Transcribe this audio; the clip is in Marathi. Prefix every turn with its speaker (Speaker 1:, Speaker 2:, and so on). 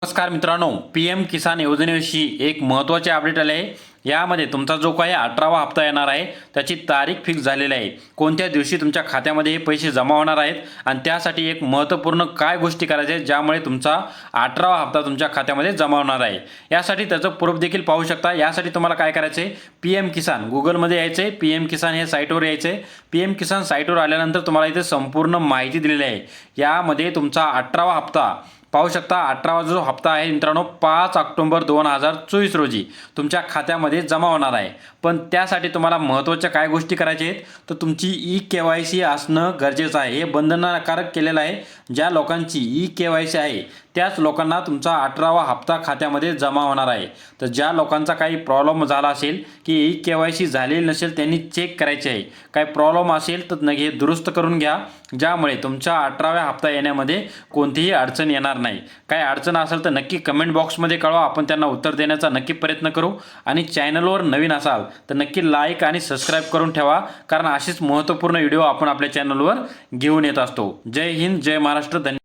Speaker 1: नमस्कार मित्रांनो, पी.एम. किसान योजनेविषयी एक महत्त्वाचे अपडेट आले आहे। यामध्ये तुमचा जो काही 18वा हप्ता येणार आहे त्याची तारीख फिक्स झालेली आहे। कोणत्या दिवशी तुमच्या खात्यामध्ये हे पैसे जमा होणार आहेत आणि त्यासाठी एक महत्त्वपूर्ण काय गोष्टी करायच्या आहेत ज्यामुळे तुमचा 18वा हप्ता तुमच्या खात्यामध्ये जमा होणार आहे। यासाठी त्याचं प्रूफ देखील पाहू शकता। यासाठी तुम्हाला काय करायचं आहे, पी.एम. किसान गुगलमध्ये यायचं आहे, पी.एम. किसान हे साईटवर यायचं आहे। पी.एम. किसान साईटवर आल्यानंतर तुम्हाला इथे संपूर्ण माहिती दिलेली आहे। यामध्ये तुमचा 18वा हप्ता पाहू शकता। 18वा जो हप्ता आहे मित्रांनो 5 ऑक्टोबर 2024 रोजी तुमच्या खात्यामध्ये जमा होणार आहे। पण त्यासाठी तुम्हाला महत्त्वाच्या काय गोष्टी करायच्या आहेत, तर तुमची ई-के.वाय.सी असणं गरजेचं आहे। हे बंधनकारक केलेलं आहे। ज्या लोकांची ई-के.वाय.सी आहे त्याच लोकांना तुमचा 18वा हप्ता खात्यामध्ये जमा होणार आहे। तर ज्या लोकांचा काही प्रॉब्लेम झाला असेल की ई-के.वाय.सी झालेली नसेल त्यांनी चेक करायचे आहे। काही प्रॉब्लेम असेल तर हे दुरुस्त करून घ्या, ज्यामुळे तुमच्या 18व्या हप्ता येण्यामध्ये कोणतीही अडचण येणार नाही। काही अडचण असेल तर नक्की कमेंट बॉक्समध्ये कळवा, आपण त्यांना उत्तर देण्याचा नक्की प्रयत्न करू। आणि चॅनलवर नवीन असाल तर नक्की लाईक आणि सबस्क्राईब करून ठेवा, कारण अशीच महत्त्वपूर्ण व्हिडिओ आपण आपल्या चॅनलवर घेऊन येत असतो। जय हिंद, जय महाराष्ट्र, धन्यवाद।